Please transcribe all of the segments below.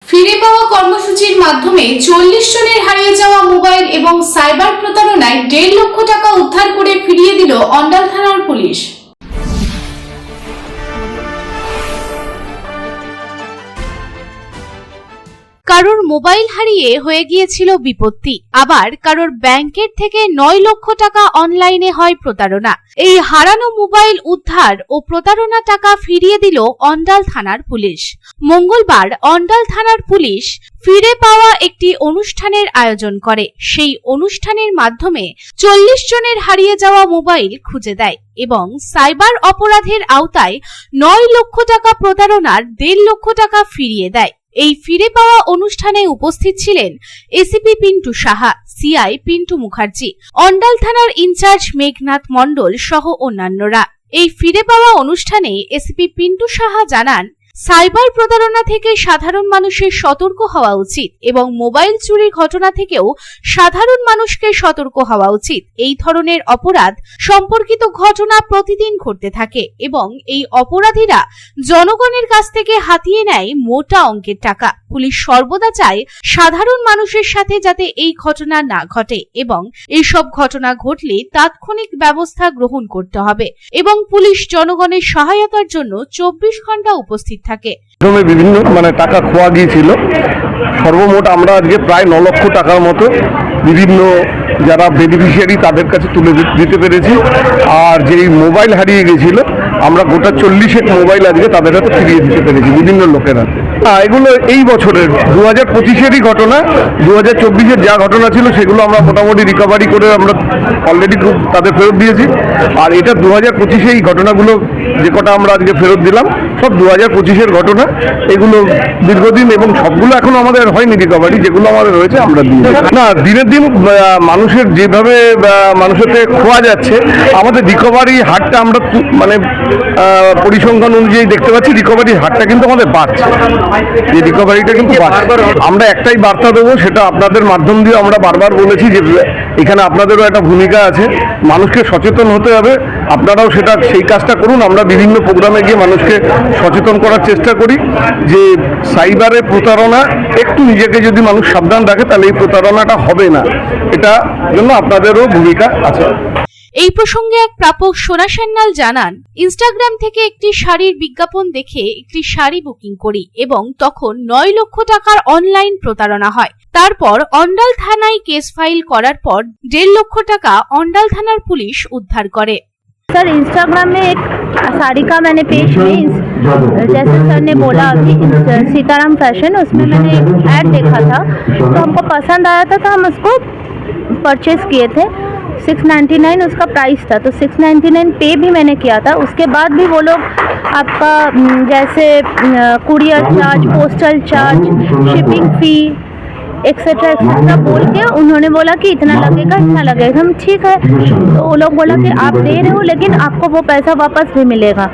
ফিরে পাওয়া কর্মসূচির মাধ্যমে 40 জনের হারিয়ে যাওয়া মোবাইল এবং সাইবার প্রতারণায় 1.5 লক্ষ টাকা উদ্ধার করে ফিরিয়ে দিল অন্ডাল থানার পুলিশ। কারোর মোবাইল হারিয়ে হয়ে গিয়েছিল বিপত্তি, আবার কারোর ব্যাংকের থেকে 9 লক্ষ টাকা অনলাইনে হয় প্রতারণা। এই হারানো মোবাইল উদ্ধার ও প্রতারণা টাকা ফিরিয়ে দিল অন্ডাল থানার পুলিশ। মঙ্গলবার অন্ডাল থানার পুলিশ ফিরে পাওয়া একটি অনুষ্ঠানের আয়োজন করে। সেই অনুষ্ঠানের মাধ্যমে 40 জনের হারিয়ে যাওয়া মোবাইল খুঁজে দেয় এবং সাইবার অপরাধের আওতায় 9 লক্ষ টাকা প্রতারণার 1.5 লক্ষ টাকা ফিরিয়ে দেয়। এই ফিরে পাওয়া অনুষ্ঠানে উপস্থিত ছিলেন এসিপি পিন্টু সাহা, সিআই পিন্টু মুখার্জি, অন্ডাল থানার ইনচার্জ মেঘনাথ মণ্ডল সহ অন্যান্যরা। এই ফিরে পাওয়া অনুষ্ঠানে এসিপি পিন্টু সাহা জানান, সাইবার প্রতারণা থেকে সাধারণ মানুষের সতর্ক হওয়া উচিত এবং মোবাইল চুরির ঘটনা থেকেও সাধারণ মানুষকে সতর্ক হওয়া উচিত। এই ধরনের অপরাধ সম্পর্কিত ঘটনা প্রতিদিন ঘটতে থাকে এবং এই অপরাধীরা জনগণের কাছ থেকে হাতিয়ে নেয় মোটা অঙ্কের টাকা। পুলিশ সর্বদা চায় সাধারণ মানুষের সাথে যাতে এই ঘটনা না ঘটে এবং এইসব ঘটনা ঘটলে তাৎক্ষণিক ব্যবস্থা গ্রহণ করতে হবে এবং পুলিশ জনগণের সহায়তার জন্য 24 ঘন্টা উপস্থিত থাকে। বিভিন্ন টাকা খোয়া গিয়েছিল। সর্বমোট আমরা আজকে প্রায় 9 লক্ষ টাকার মতো বিভিন্ন যারা বেনিফিশিয়ারি তাদের কাছে তুলে দিতে পেরেছি। আর যেই মোবাইল হারিয়ে গেছিল আমরা গোটা 40 মোবাইল আজকে তাদের হাতে ফিরিয়ে দিতে পেরেছি বিভিন্ন লোকের হাতে। এগুলো এই বছরের 2025-এরই ঘটনা। 2024-এর যা ঘটনা ছিল সেগুলো আমরা মোটামুটি রিকভারি করে আমরা অলরেডি তাদের ফেরত দিয়েছি। আর এটা 2025-এ এই ঘটনাগুলো যে কটা আমরা আজকে ফেরত দিলাম সব 2025-এর ঘটনা। এগুলো দীর্ঘদিন এবং সবগুলো এখনো আমাদের হয়নি রিকভারি, যেগুলো আমাদের হয়েছে আমরা দিয়েছি। না, দিনের দিন মানুষের যেভাবে মানুষের থেকে খোয়া যাচ্ছে, আমাদের রিকভারি হারটা আমরা পরিসংখ্যান অনুযায়ী দেখতে পাচ্ছি রিকভারি হারটা কিন্তু আমাদের বাড়ছে। এই রিকভারিটা কিন্তু বাড়ছে। আমরা একটাই বার্তা দেবো, সেটা আপনাদের মাধ্যম দিয়ে আমরা বারবার বলেছি যে এখানে আপনাদেরও একটা ভূমিকা আছে, মানুষকে সচেতন হতে হবে। আপনারাও সেই কাজটা করুন। আমরা বিভিন্ন প্রোগ্রামে গিয়ে মানুষকে সচেতন করার চেষ্টা করি যে সাইবারে প্রতারণা, একটু নিজেকে যদি মানুষ সাবধান রাখে তাহলে এই প্রতারণাটা হবে না। এটা জন্য আপনাদেরও ভূমিকা আছে। এই প্রসঙ্গে এক প্রাপক সোনা সান্যাল জানান, ইনস্টাগ্রাম থেকে একটি শাড়ির বিজ্ঞাপন দেখে একটি শাড়ি বুকিং করি এবং তখন 9 লক্ষ টাকার অনলাইন প্রতারণা হয়। তারপর অন্ডাল থানায় কেস ফাইল করার পর 1.5 লক্ষ টাকা অন্ডাল থানার পুলিশ উদ্ধার করে। सर, इंस्टाग्राम में एक साड़ी का मैंने पेज में जैसे सर ने बोला अभी सीताराम फैशन, उसमें मैंने एक ऐड देखा था तो हमको पसंद आया था तो हम उसको परचेज किए थे। 699 उसका प्राइस था, तो 699 पे भी मैंने किया था। उसके बाद भी वो लोग आपका जैसे courier charge, postal charge, shipping fee etcetera etcetera बोल के उन्होंने बोला कि इतना लगेगा इतना लगेगा। हम ठीक है, तो वो लोग बोला कि आप दे रहे हो लेकिन आपको वो पैसा वापस भी मिलेगा।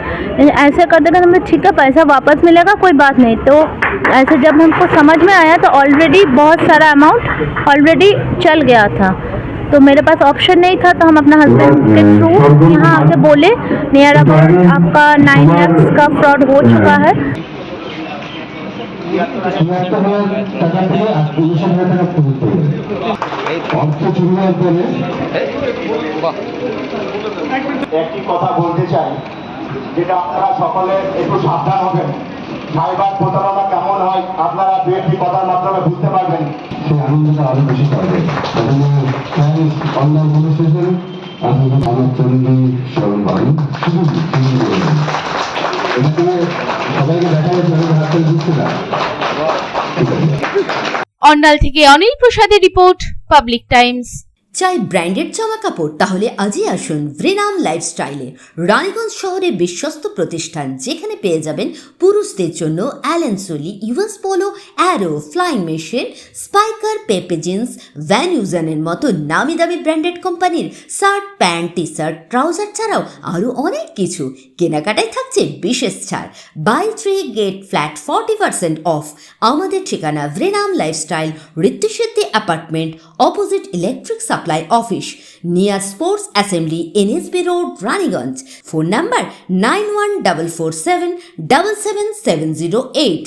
ऐसे कर देगा, हमने ठीक है पैसा वापस मिलेगा, कोई बात नहीं। तो ऐसे जब हमको समझ में आया तो ऑलरेडी बहुत सारा अमाउंट ऑलरेडी चल गया था, तो मेरे पास ऑप्शन नहीं था। तो हम अपना हस्बैंड के थ्रू यहाँ आके बोले नियर अबाउट आपका 9 लाख का फ्रॉड हो चुका है। একটি কথা বলতে চাই, যেটা আপনারা সকলে একটু সাবধান হবেন। সাইবার প্রতারণা কেমন হয় আপনারা দু একটি কথার মাধ্যমে বুঝতে পারবেন। সেই আনন্দটা আরো বেশি পাবে। অনলাইন কনভারসেশন আপনাদের আমার চ্যানেলে সবাই পাবেন। এখানে সবাইকে দেখা যাচ্ছে আমাদের হাতে বুঝতে না। অন্ডাল থেকে অনিল প্রসাদের রিপোর্ট, পাবলিক টাইমস। চাই ব্র্যান্ডেড জামা কাপড়? তাহলে আজই আসুন ভ্রেনাম লাইফস্টাইলে, রানীগঞ্জ শহরের বিশ্বস্ত প্রতিষ্ঠান, যেখানে পেয়ে যাবেন পুরুষদের জন্য Allen Solly, US Polo, Arrow, Flying Machine, Spykar, Pepe Jeans, Van ইউজানের মতো নামি দামি ব্র্যান্ডেড কোম্পানির shirt, pant, T shirt, trouser ছাড়াও আরও অনেক কিছু। কেনাকাটায় থাকছে বিশেষ ছাড়, বাই 3 গেট ফ্ল্যাট 40% অফ। আমাদের ঠিকানা ভ্রেনাম lifestyle, Ritusiddhi apartment, opposite electric supply office, near sports assembly, NSB road, Raniganj. Phone number 914477777008।